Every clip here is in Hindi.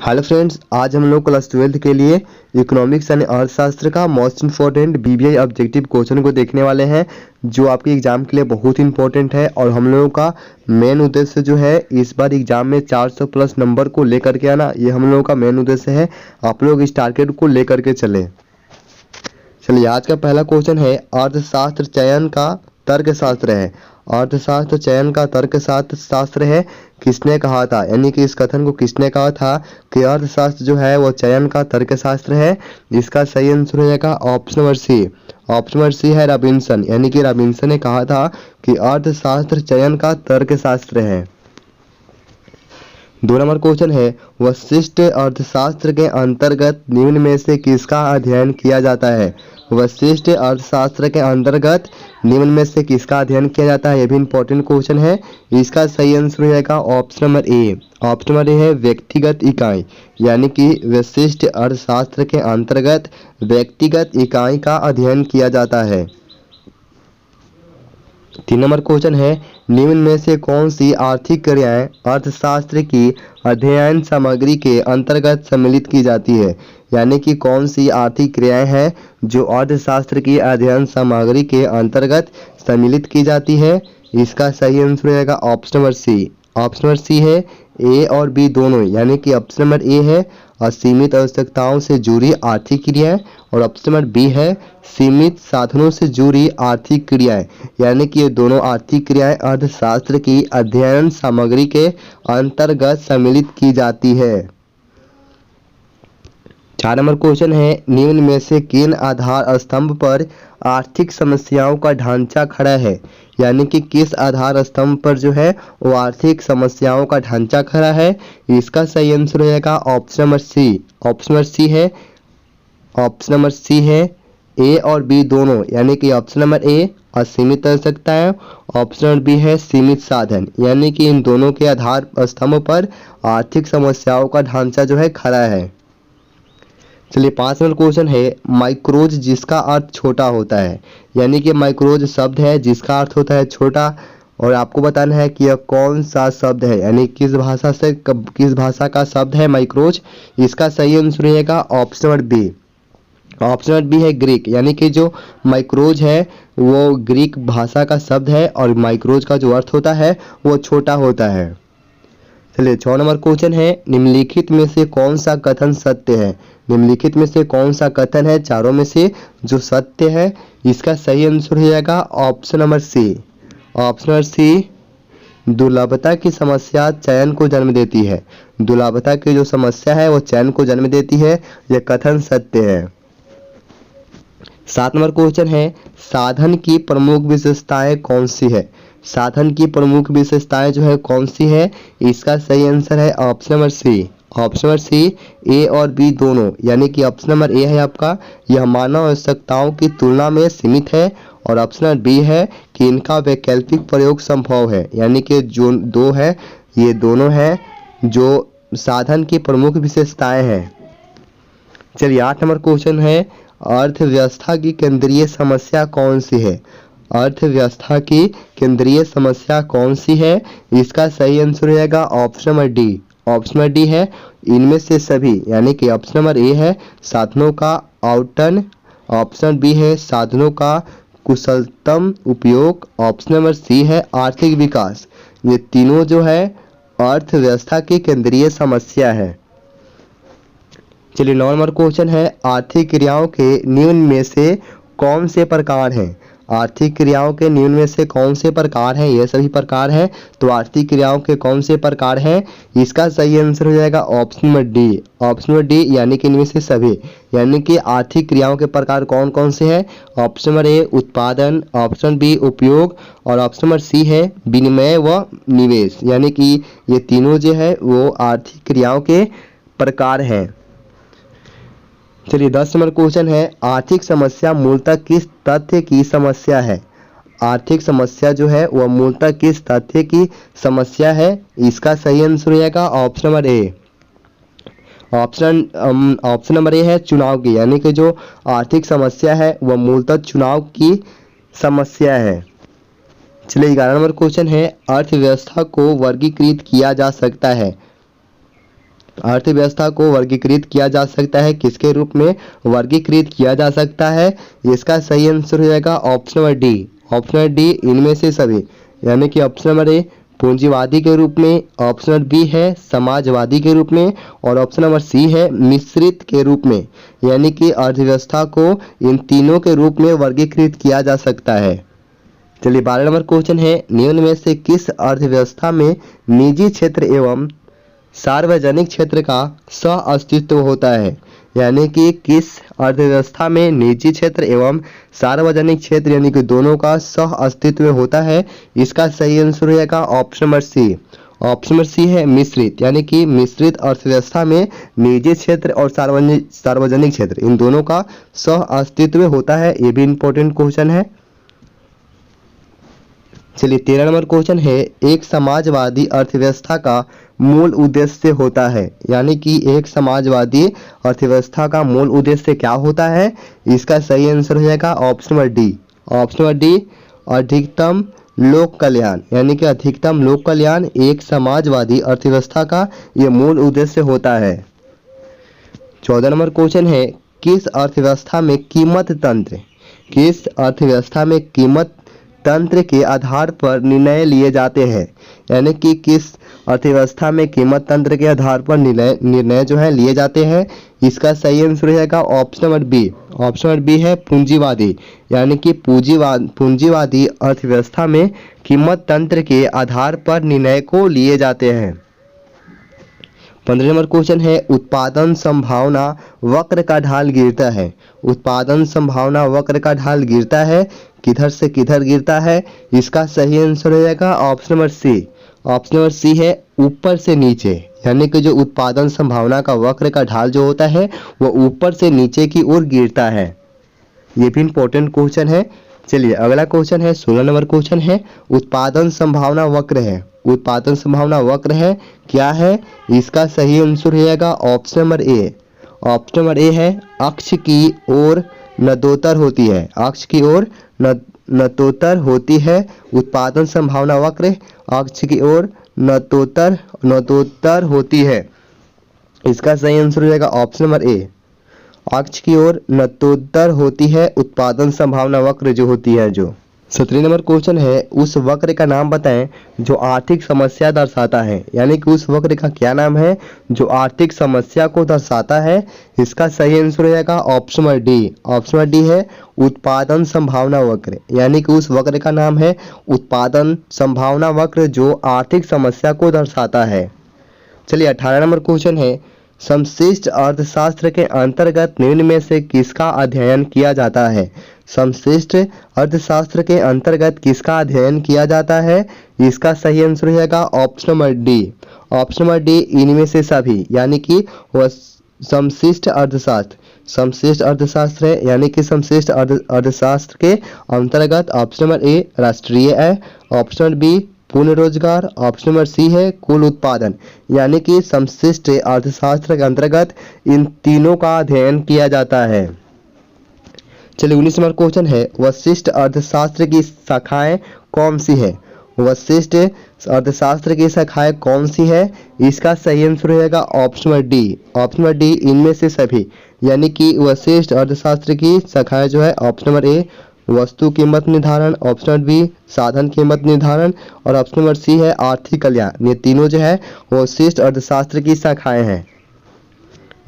हेलो फ्रेंड्स, आज हम लोग क्लास 12th के लिए इकोनॉमिक्स यानी अर्थशास्त्र का most important BBI objective question को देखने वाले हैं, जो आपके एग्जाम के लिए बहुत इंपॉर्टेंट है। और हम लोगों का मेन उद्देश्य जो है इस बार एग्जाम में 400 प्लस नंबर को लेकर के आना, ये हम लोगों का मेन उद्देश्य है। आप लोग इस टारगेट को लेकर के चलें। चलिए, आज का पहला क्वेश्चन है अर्थशास्त्र चयन का तर्कशास्त्र है। अर्थशास्त्र चयन का तर्कशास्त्र है, किसने कहा था, यानी कि इस कथन को किसने कहा था कि अर्थशास्त्र जो है वो चयन का तर्कशास्त्र है। इसका सही आंसर हो जाएगा option number C. Option number C है रॉबिन्सन, यानी कि रॉबिन्सन ने कहा था कि अर्थशास्त्र चयन का तर्कशास्त्र है। 2 नंबर क्वेश्चन है वशिष्ठ अर्थशास्त्र के अंतर्गत निम्न में से किसका अध्ययन किया जाता है। वशिष्ठ अर्थशास्त्र के अंतर्गत निम्न में से किसका अध्ययन किया जाता है, यह भी इंपॉर्टेंट क्वेश्चन है। इसका सही आंसर हो जाएगा ऑप्शन नंबर ए। ऑप्शन नंबर ए है व्यक्तिगत इकाई, यानी कि वशिष्ठ अर्थशास्त्र के अंतर्गत व्यक्तिगत इकाई का अध्ययन किया जाता है। 3 नंबर क्वेश्चन है निम्न में से कौन सी आर्थिक क्रियाएं अर्थशास्त्र की अध्ययन सामग्री के अंतर्गत सम्मिलित की जाती है, यानी कि कौन सी आर्थिक क्रियाएं हैं जो अर्थशास्त्र की अध्ययन सामग्री के अंतर्गत सम्मिलित की जाती है। इसका सही आंसर हो जाएगा option number C. Option number C है ए और बी दोनों, यानी कि ऑप्शन नंबर ए है असीमित आवश्यकताओं से जुड़ी आर्थिक क्रियाएं और ऑप्शन नंबर बी है सीमित साधनों से जुड़ी आर्थिक क्रियाएं, यानी कि ये दोनों आर्थिक क्रियाएं अर्थशास्त्र की अध्ययन सामग्री के अंतर्गत सम्मिलित की जाती है। 4 नंबर क्वेश्चन है निम्न में से किन आधार स्तंभ पर आर्थिक समस्याओं का ढांचा खड़ा है, यानी कि किस आधार स्तंभ पर जो है वो आर्थिक समस्याओं का ढांचा खड़ा है। इसका सही आंसर हो जाएगा option number C. Option number C है ए और बी दोनों, यानी कि ऑप्शन नंबर ए असीमित आवश्यकताएं, ऑप्शन नंबर बी है सीमित साधन, यानी कि इन दोनों के आधार स्तंभ पर आर्थिक समस्याओं का ढांचा जो है खड़ा है। चलिए, 5 नंबर क्वेश्चन है माइक्रोज जिसका अर्थ छोटा होता है, यानी कि माइक्रोज शब्द है जिसका अर्थ होता है छोटा, और आपको बताना है कि यह कौन सा शब्द है, यानी किस भाषा का शब्द है माइक्रोज। इसका सही आंसर रहेगा option number B. Option number B है ग्रीक, यानी कि जो माइक्रोज है वो ग्रीक भाषा का शब्द है और माइक्रोज का जो अर्थ होता है वो छोटा होता है। चलिए, 6 नंबर क्वेश्चन है निम्नलिखित में से कौन सा कथन सत्य है। निम्नलिखित में से कौन सा कथन है चारों में से जो सत्य है। इसका सही आंसर हो जाएगा option number C. Option number C दुर्लभता की समस्या चयन को जन्म देती है। दुर्लभता की जो समस्या है वो चयन को जन्म देती है, यह कथन सत्य है। 7 नंबर क्वेश्चन है साधन की प्रमुख विशेषताएं कौन सी है। साधन की प्रमुख विशेषताएं जो है कौन सी है। इसका सही आंसर है option number C. Option number C A और बी दोनों, यानी कि ऑप्शन नंबर ए है आपका यह मानव आवश्यकताओं की तुलना में सीमित है, और ऑप्शन नंबर बी है कि इनका वैकल्पिक प्रयोग संभव है, यानी कि जो दो है ये दोनों है जो साधन की प्रमुख विशेषताएं हैं। चलिए, 8 नंबर क्वेश्चन है अर्थव्यवस्था की केंद्रीय समस्या कौन सी है। अर्थव्यवस्था की केंद्रीय समस्या कौन सी है। इसका सही आंसर रहेगा option number D. Option number D है इनमें से सभी, यानी कि ऑप्शन नंबर ए है साधनों का आवंटन, ऑप्शन बी है साधनों का कुशलतम उपयोग, ऑप्शन नंबर सी है आर्थिक विकास। ये तीनों जो है अर्थव्यवस्था की केंद्रीय समस्या है। चलिए, 9 नंबर क्वेश्चन है आर्थिक क्रियाओं के निम्न में से कौन से प्रकार हैं। आर्थिक क्रियाओं के निम्न में से कौन से प्रकार हैं, ये सभी प्रकार हैं, तो आर्थिक क्रियाओं के कौन से प्रकार हैं। इसका सही आंसर हो जाएगा option number D. Option number D, यानी कि इनमें से सभी, यानी कि आर्थिक क्रियाओं के प्रकार कौन कौन से हैं। ऑप्शन नंबर ए उत्पादन, ऑप्शन बी उपयोग, और ऑप्शन नंबर सी है विनिमय व निवेश, यानी कि ये तीनों जो है वो आर्थिक क्रियाओं के प्रकार हैं। चलिए, 10 नंबर क्वेश्चन है आर्थिक समस्या मूलतः किस तथ्य की समस्या है। आर्थिक समस्या जो है वह मूलतः किस तथ्य की समस्या है। इसका सही आंसर हो जाएगा ऑप्शन नंबर ए। ऑप्शन नंबर ए है चुनाव की, यानी कि जो आर्थिक समस्या है वह मूलतः चुनाव की समस्या है। चलिए, 11 नंबर क्वेश्चन है अर्थव्यवस्था को वर्गीकृत किया जा सकता है। अर्थव्यवस्था को वर्गीकृत किया जा सकता है, किसके रूप में वर्गीकृत किया जा सकता है? इसका सही आंसर हो जाएगा option number D. Option number D इनमें से सभी, यानी कि ऑप्शन नंबर ए पूंजीवादी के रूप में, ऑप्शन नंबर बी है समाजवादी के रूप में और ऑप्शन नंबर सी है मिश्रित के रूप में, यानी कि अर्थव्यवस्था को इन तीनों के रूप में वर्गीकृत किया जा सकता है। चलिए 12 नंबर क्वेश्चन है, निम्न में से किस अर्थव्यवस्था में निजी क्षेत्र एवं सार्वजनिक क्षेत्र का सह अस्तित्व होता है? यानी कि किस अर्थव्यवस्था में निजी क्षेत्र एवं सार्वजनिक क्षेत्र यानी कि दोनों का सह अस्तित्व होता है? इसका सही आंसर हो जाएगा option number C. Option number C है मिश्रित, यानी कि मिश्रित अर्थव्यवस्था में निजी क्षेत्र और सार्वजनिक क्षेत्र इन दोनों का सह अस्तित्व होता है। ये भी इंपॉर्टेंट क्वेश्चन है। चलिए 13 नंबर क्वेश्चन है, एक समाजवादी अर्थव्यवस्था का मूल उद्देश्य होता है? यानी कि एक समाजवादी अर्थव्यवस्था का मूल उद्देश्य क्या होता है? इसका सही आंसर हो जाएगा option number D. Option number D अधिकतम लोक कल्याण, यानी कि अधिकतम लोक कल्याण एक समाजवादी अर्थव्यवस्था का ये मूल उद्देश्य होता है। 14 नंबर क्वेश्चन है, किस अर्थव्यवस्था में कीमत तंत्र के आधार पर निर्णय लिए जाते हैं? यानी कि किस अर्थव्यवस्था में कीमत तंत्र के आधार पर निर्णय जो है लिए जाते हैं? इसका सही आंसर हो जाएगा option number B. Option number B है पूंजीवादी, यानी कि पूंजीवादी अर्थव्यवस्था में कीमत तंत्र के आधार पर निर्णय को लिए जाते हैं। 15 नंबर क्वेश्चन है, उत्पादन संभावना वक्र का ढाल गिरता है? उत्पादन संभावना वक्र का ढाल गिरता है, किधर से किधर गिरता है? इसका सही आंसर हो जाएगा option number C. Option number C है ऊपर से नीचे, यानी कि जो उत्पादन संभावना का वक्र का ढाल जो होता है वो ऊपर से नीचे की ओर गिरता है। ये भी इंपॉर्टेंट क्वेश्चन है। चलिए अगला क्वेश्चन है 16 नंबर क्वेश्चन है, उत्पादन संभावना वक्र है। उत्पादन संभावना वक्र है क्या है? इसका सही आंसर हो जाएगा ऑप्शन नंबर ए। ऑप्शन नंबर ए है अक्ष की ओर नदोत्तर होती है। अक्ष की ओर नदोत्तर होती है उत्पादन संभावना वक्र, अक्ष की ओर नदोत्तर होती है। इसका सही आंसर हो जाएगा ऑप्शन नंबर ए। अक्ष की ओर नदोत्तर होती है उत्पादन संभावना वक्र जो होती है। जो 17 नंबर क्वेश्चन है, उस वक्र का नाम बताएं जो आर्थिक समस्या दर्शाता है? यानी कि उस वक्र का क्या नाम है जो आर्थिक समस्या को दर्शाता है? इसका सही आंसर हो जाएगा option number D. Option number D है उत्पादन संभावना वक्र, यानी कि उस वक्र का नाम है उत्पादन संभावना वक्र जो आर्थिक समस्या को दर्शाता है। चलिए 18 नंबर क्वेश्चन है, समष्टि अर्थशास्त्र के अंतर्गत निम्न में से किसका अध्ययन किया जाता है? समष्टि अर्थशास्त्र के अंतर्गत किसका अध्ययन किया जाता है? इसका सही आंसर हो जाएगा option number D. Option number D इनमें से सभी, यानी कि वह समष्टि अर्थशास्त्र है, यानी कि समष्टि अर्थशास्त्र के अंतर्गत ऑप्शन नंबर ए राष्ट्रीय आय, ऑप्शन नंबर बी पूर्ण रोजगार, ऑप्शन नंबर सी है कुल उत्पादन, यानी कि समष्टि अर्थशास्त्र के अंतर्गत इन तीनों का अध्ययन किया जाता है। चलिए 19 नंबर क्वेश्चन है, वशिष्ठ अर्थशास्त्र की शाखाएं कौन सी है? वशिष्ठ अर्थशास्त्र की शाखाएं कौन सी है? इसका सही आंसर हो जाएगा option number D. Option number D इनमें से सभी, यानी कि वशिष्ठ अर्थशास्त्र की शाखाएं जो है ऑप्शन नंबर ए वस्तु कीमत निर्धारण, ऑप्शन नंबर बी साधन कीमत निर्धारण और ऑप्शन नंबर सी है आर्थिक कल्याण। ये तीनों जो है वशिष्ठ अर्थशास्त्र की शाखाएं हैं।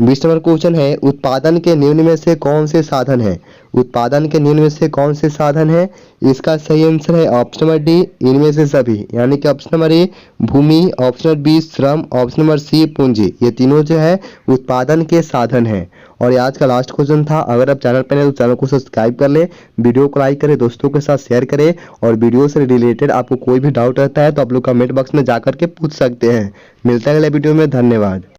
20 नंबर क्वेश्चन है, उत्पादन के निम्न में से कौन से साधन है? उत्पादन के निम्न में से कौन से साधन है? इसका सही आंसर है ऑप्शन नंबर डी इनमें से सभी, यानी कि ऑप्शन नंबर ए भूमि, ऑप्शन नंबर बी श्रम, ऑप्शन नंबर सी पूंजी। ये तीनों जो है उत्पादन के साधन हैं। और ये आज का लास्ट क्वेश्चन था। अगर आप चैनल पर नए तो चैनल को सब्सक्राइब कर ले, वीडियो को लाइक करें, दोस्तों के साथ शेयर करें और वीडियो से रिलेटेड आपको कोई भी डाउट रहता है तो आप लोग कमेंट बॉक्स में जाकर के पूछ सकते हैं। मिलते हैं अगले वीडियो में। धन्यवाद।